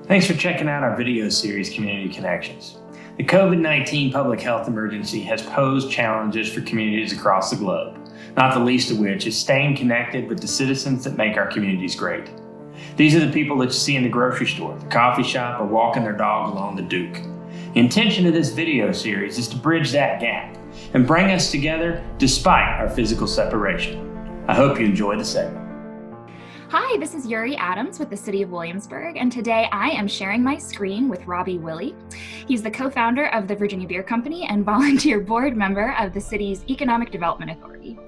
Thanks for checking out our video series, Community Connections. The COVID-19 public health emergency has posed challenges for communities across the globe, not the least of which is staying connected with the citizens that make our communities great. These are the people that you see in the grocery store, the coffee shop, or walking their dog along the Duke. The intention of this video series is to bridge that gap and bring us together despite our physical separation. I hope you enjoy the segment. Hi, this is Yuri Adams with the City of Williamsburg, and today I am sharing my screen with Robby Willey. He's the co-founder of the Virginia Beer Company and volunteer board member of the city's Economic Development Authority.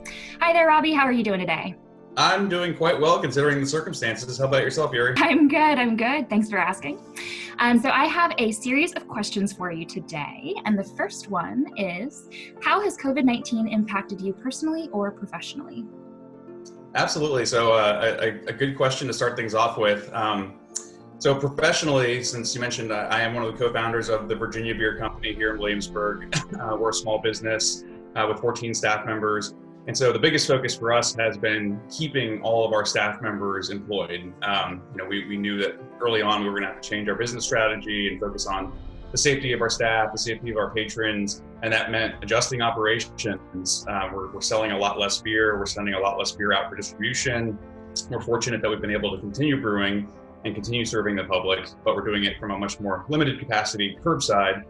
Hi there, Robby. How are you doing today? I'm doing quite well considering the circumstances. How about yourself, Yuri? I'm good. Thanks for asking. So I have a series of questions for you today, and the first one is, how has COVID-19 impacted you personally or professionally? Absolutely. So a good question to start things off with. So professionally, since you mentioned I am one of the co-founders of the Virginia Beer Company here in Williamsburg. We're a small business with 14 staff members. And so the biggest focus for us has been keeping all of our staff members employed. We knew that early on we were going to have to change our business strategy and focus on the safety of our staff, the safety of our patrons, and that meant adjusting operations. We're selling a lot less beer. We're sending a lot less beer out for distribution. We're fortunate that we've been able to continue brewing and continue serving the public, but we're doing it from a much more limited capacity curbside.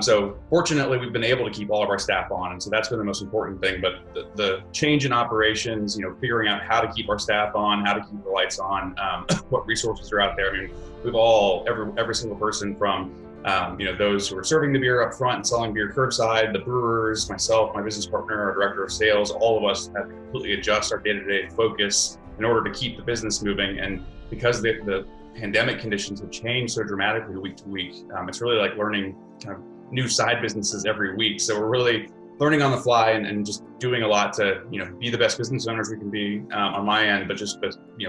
So fortunately, we've been able to keep all of our staff on, and so that's been the most important thing. But the change in operations, figuring out how to keep our staff on, how to keep the lights on, what resources are out there. I mean, we've all, every single person from those who are serving the beer up front and selling beer curbside, the brewers, myself, my business partner, our director of sales, all of us have to completely adjust our day-to-day focus in order to keep the business moving. And because the pandemic conditions have changed so dramatically week to week, it's really like learning kind of new side businesses every week. So we're really learning on the fly and just doing a lot to, be the best business owners we can be on my end, but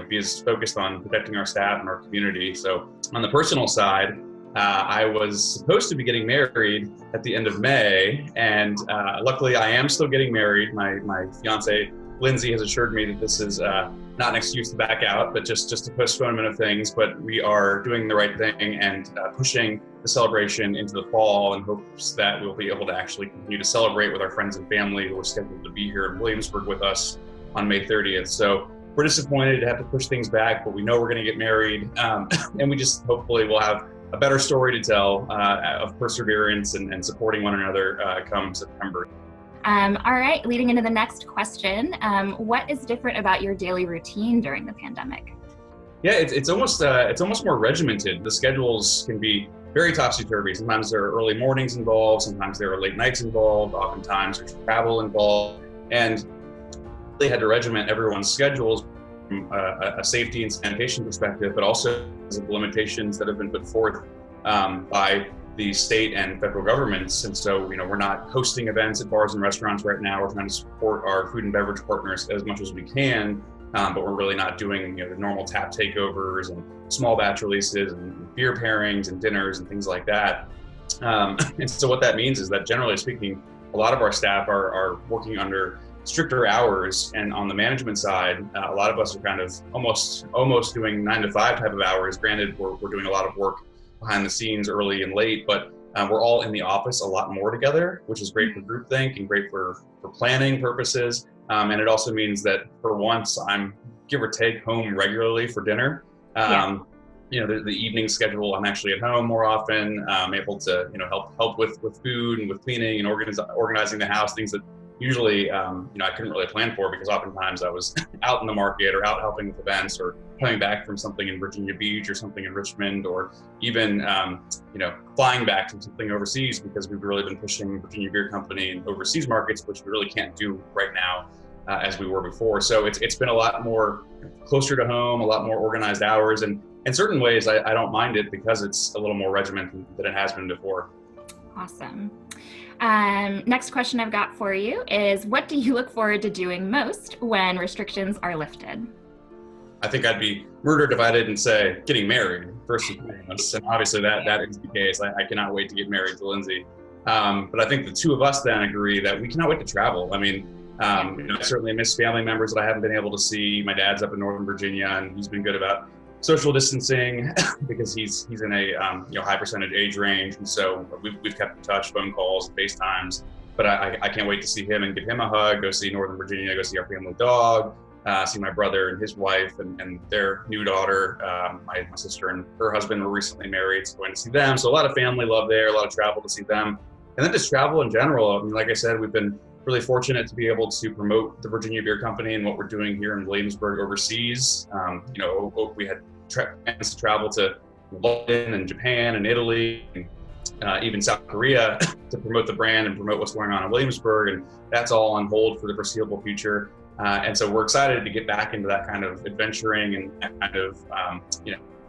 be as focused on protecting our staff and our community. So on the personal side, I was supposed to be getting married at the end of May, and luckily I am still getting married. My fiance, Lindsay, has assured me that this is not an excuse to back out, but just a postponement of things. But we are doing the right thing and pushing the celebration into the fall in hopes that we'll be able to actually continue to celebrate with our friends and family who are scheduled to be here in Williamsburg with us on May 30th. So we're disappointed to have to push things back, but we know we're going to get married, and we just hopefully will have a better story to tell of perseverance and supporting one another come September. All right, leading into the next question, what is different about your daily routine during the pandemic? Yeah, it's almost more regimented. The schedules can be very topsy-turvy. Sometimes there are early mornings involved, sometimes there are late nights involved, oftentimes there's travel involved, and they had to regiment everyone's schedules from a safety and sanitation perspective, but also because of the limitations that have been put forth by the state and federal governments. And so, we're not hosting events at bars and restaurants right now. We're trying to support our food and beverage partners as much as we can, but we're really not doing the normal tap takeovers and small batch releases and beer pairings and dinners and things like that. And so what that means is that generally speaking, a lot of our staff are working under stricter hours, and on the management side, a lot of us are kind of almost doing 9 to 5 type of hours. Granted, we're doing a lot of work behind the scenes early and late, but we're all in the office a lot more together, which is great for groupthink and great for planning purposes. And it also means that for once I'm give or take home regularly for dinner. The evening schedule, I'm actually at home more often. I'm able to help with food and with cleaning and organizing the house, things that usually, I couldn't really plan for because oftentimes I was out in the market or out helping with events or coming back from something in Virginia Beach or something in Richmond, or even, flying back from something overseas because we've really been pushing Virginia Beer Company in overseas markets, which we really can't do right now as we were before. So it's been a lot more closer to home, a lot more organized hours. And in certain ways, I don't mind it because it's a little more regimented than it has been before. Awesome. Next question I've got for you is, what do you look forward to doing most when restrictions are lifted? I think I'd be murdered if I didn't say getting married first and foremost. And obviously that is the case. I cannot wait to get married to Lindsay. But I think the two of us then agree that we cannot wait to travel. I mean, I certainly miss family members that I haven't been able to see. My dad's up in Northern Virginia, and he's been good about social distancing because he's in a high percentage age range, and so we've kept in touch, phone calls, FaceTimes. But I can't wait to see him and give him a hug. Go see Northern Virginia. Go see our family dog. See my brother and his wife and their new daughter. My sister and her husband were recently married, so going to see them. So a lot of family love there, a lot of travel to see them, and then just travel in general. I mean, like I said, we've been really fortunate to be able to promote the Virginia Beer Company and what we're doing here in Williamsburg overseas. We had plans to travel to London and Japan and Italy, and even South Korea to promote the brand and promote what's going on in Williamsburg, and that's all on hold for the foreseeable future. And so we're excited to get back into that kind of adventuring and kind of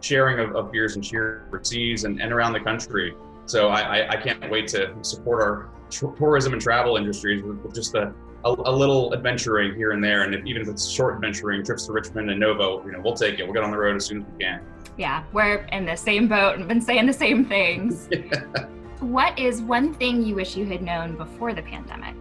sharing of beers and cheers overseas and around the country. So I can't wait to support our tourism and travel industries with just a little adventuring here and there. And even if it's short adventuring, trips to Richmond and Nova, we'll take it. We'll get on the road as soon as we can. Yeah, we're in the same boat and been saying the same things. What is one thing you wish you had known before the pandemic?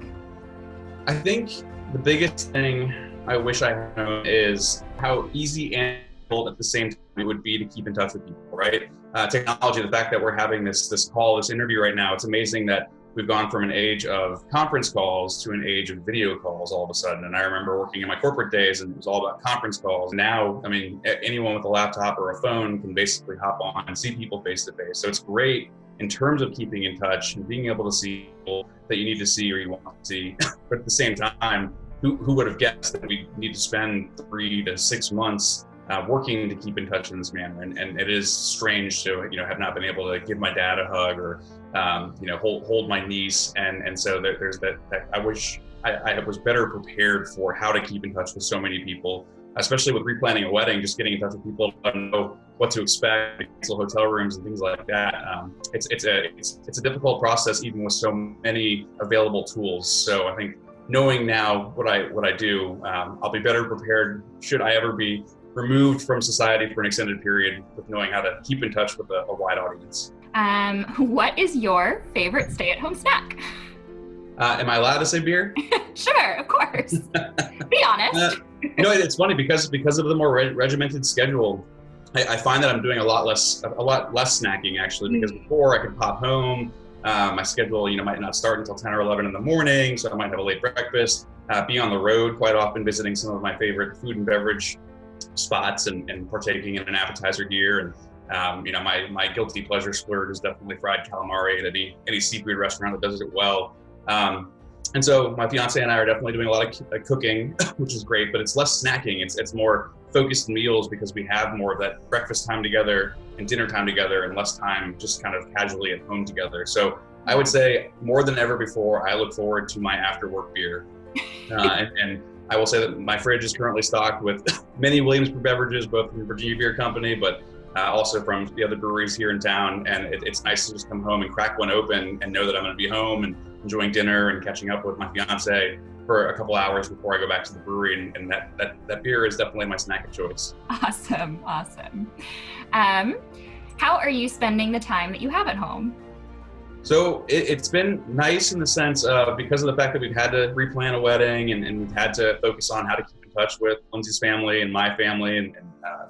I think the biggest thing I wish I had known is how easy and at the same time it would be to keep in touch with people, right? Technology, the fact that we're having this interview right now, it's amazing that we've gone from an age of conference calls to an age of video calls all of a sudden. And I remember working in my corporate days and it was all about conference calls. Now, I mean, anyone with a laptop or a phone can basically hop on and see people face to face. So it's great in terms of keeping in touch and being able to see people that you need to see or you want to see. But at the same time, who would have guessed that we need to spend 3 to 6 months working to keep in touch in this manner, and it is strange to have not been able to give my dad a hug or hold my niece, and so there's that I wish I was better prepared for how to keep in touch with so many people, especially with replanning a wedding, just getting in touch with people, let them know what to expect, cancel hotel rooms and things like that. It's a difficult process even with so many available tools. So I think knowing now what I do, I'll be better prepared should I ever be removed from society for an extended period, with knowing how to keep in touch with a wide audience. What is your favorite stay-at-home snack? Am I allowed to say beer? Sure, of course. Be honest. It's funny because of the more regimented schedule, I find that I'm doing a lot less snacking actually, because before I could pop home. My schedule, might not start until 10 or 11 in the morning, so I might have a late breakfast, be on the road quite often visiting some of my favorite food and beverage spots and partaking in an appetizer here. And my guilty pleasure splurge is definitely fried calamari at any seafood restaurant that does it well. And so my fiance and I are definitely doing a lot of cooking, which is great, but it's less snacking. It's more focused meals because we have more of that breakfast time together and dinner time together and less time just kind of casually at home together. So I would say more than ever before, I look forward to my after work beer. And I will say that my fridge is currently stocked with many Williamsburg beverages, both from the Virginia Beer Company, but also from the other breweries here in town. And it's nice to just come home and crack one open and know that I'm going to be home and enjoying dinner and catching up with my fiance for a couple hours before I go back to the brewery. And that beer is definitely my snack of choice. Awesome. How are you spending the time that you have at home? So it's been nice in the sense of, because of the fact that we've had to replan a wedding and we've had to focus on how to keep in touch with Lindsay's family and my family and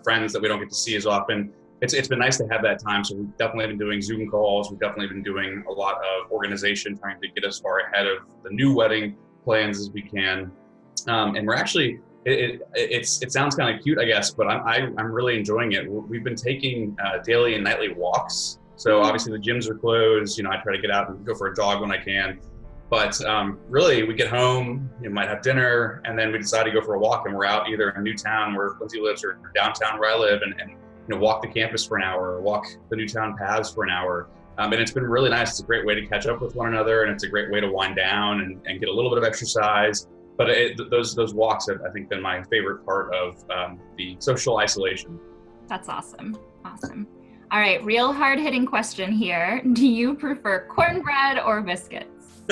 friends that we don't get to see as often. It's been nice to have that time. So we've definitely been doing Zoom calls. We've definitely been doing a lot of organization, trying to get as far ahead of the new wedding plans as we can. And we're actually, it sounds kind of cute, I guess, but I'm really enjoying it. We've been taking daily and nightly walks. So obviously the gyms are closed. I try to get out and go for a jog when I can. But really, we get home, might have dinner, and then we decide to go for a walk, and we're out either in Newtown where Lindsay lives or downtown where I live, and walk the campus for an hour, or walk the Newtown paths for an hour. And it's been really nice. It's a great way to catch up with one another, and it's a great way to wind down and get a little bit of exercise. But those walks have, I think, been my favorite part of the social isolation. That's awesome. All right, real hard-hitting question here. Do you prefer cornbread or biscuits?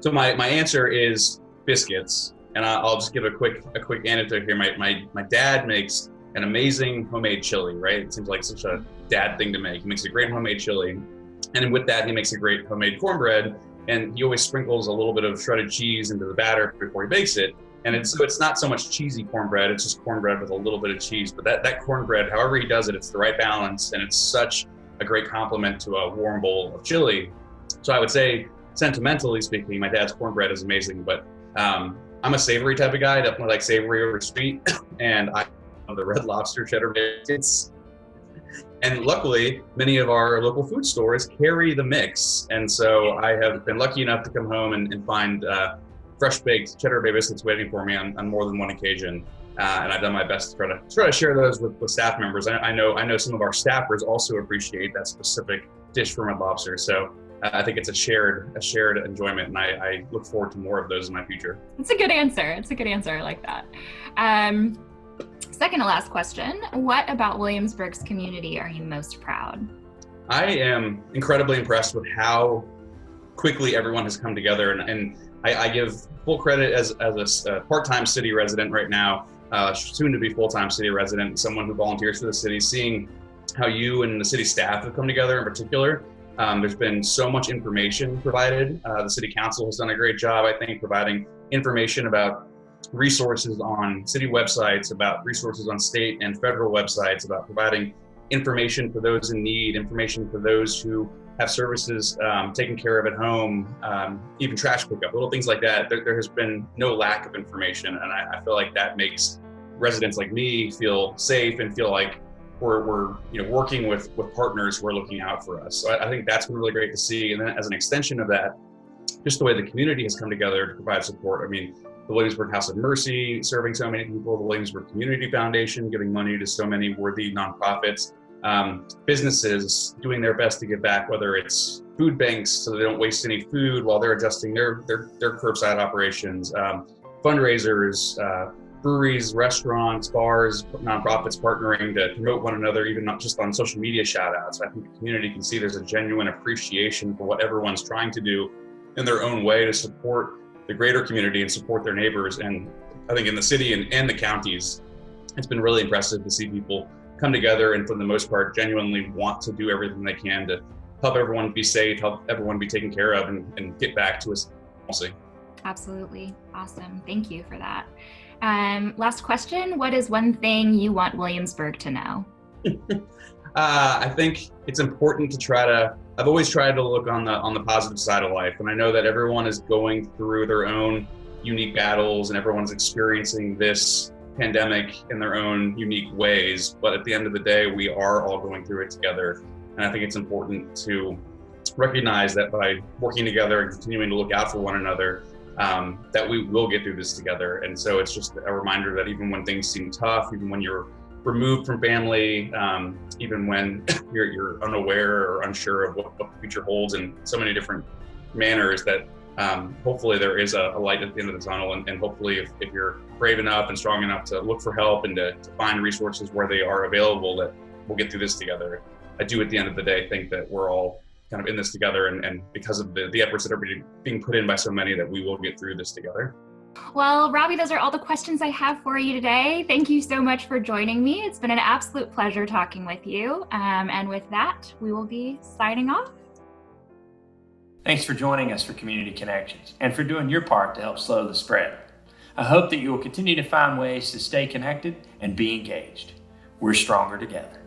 So my answer is biscuits, and I'll just give a quick anecdote here. My dad makes an amazing homemade chili, right? It seems like such a dad thing to make. He makes a great homemade chili, and with that, he makes a great homemade cornbread, and he always sprinkles a little bit of shredded cheese into the batter before he bakes it. And it's not so much cheesy cornbread, it's just cornbread with a little bit of cheese. But that cornbread, however he does it, it's the right balance, and it's such a great compliment to a warm bowl of chili. So I would say, sentimentally speaking, my dad's cornbread is amazing, but I'm a savory type of guy. I definitely like savory over sweet, and I love the Red Lobster cheddar biscuits. And luckily, many of our local food stores carry the mix. And so I have been lucky enough to come home and find fresh baked cheddar bay biscuits waiting for me on more than one occasion. And I've done my best to try to share those with staff members. I know some of our staffers also appreciate that specific dish from Red Lobster. So I think it's a shared enjoyment, and I look forward to more of those in my future. It's a good answer. I like that. Second to last question, what about Williamsburg's community are you most proud? I am incredibly impressed with how quickly everyone has come together, and I give full credit as a part-time city resident right now, soon to be full-time city resident, someone who volunteers for the city, seeing how you and the city staff have come together in particular. There's been so much information provided. The city council has done a great job, I think, providing information about resources on city websites, about resources on state and federal websites, about providing information for those in need, information for those who have services taken care of at home, even trash pickup, little things like that. There has been no lack of information, and I feel like that makes residents like me feel safe and feel like we're working with partners who are looking out for us. So I think that's been really great to see. And then as an extension of that, just the way the community has come together to provide support. I mean, the Williamsburg House of Mercy serving so many people, the Williamsburg Community Foundation giving money to so many worthy nonprofits, businesses doing their best to give back, whether it's food banks so they don't waste any food while they're adjusting their curbside operations, fundraisers, breweries, restaurants, bars, nonprofits partnering to promote one another, even not just on social media shout outs. I think the community can see there's a genuine appreciation for what everyone's trying to do in their own way to support the greater community and support their neighbors. And I think in the city and the counties, it's been really impressive to see people come together and for the most part genuinely want to do everything they can to help everyone be safe, help everyone be taken care of, and get back to us normalcy. Absolutely. Awesome. Thank you for that. Last question, what is one thing you want Williamsburg to know? I think it's important to I've always tried to look on the positive side of life. And I know that everyone is going through their own unique battles and everyone's experiencing this pandemic in their own unique ways. But at the end of the day, we are all going through it together. And I think it's important to recognize that by working together and continuing to look out for one another, that we will get through this together. And so it's just a reminder that even when things seem tough, even when you're removed from family, even when you're unaware or unsure of what the future holds in so many different manners, that hopefully there is a light at the end of the tunnel. And hopefully if you're brave enough and strong enough to look for help and to find resources where they are available, that we'll get through this together. I do at the end of the day think that we're all kind of in this together, and because of the efforts that are being put in by so many, that we will get through this together. Well, Robbie, those are all the questions I have for you today. Thank you so much for joining me. It's been an absolute pleasure talking with you. And with that, we will be signing off. Thanks for joining us for Community Connections and for doing your part to help slow the spread. I hope that you will continue to find ways to stay connected and be engaged. We're stronger together.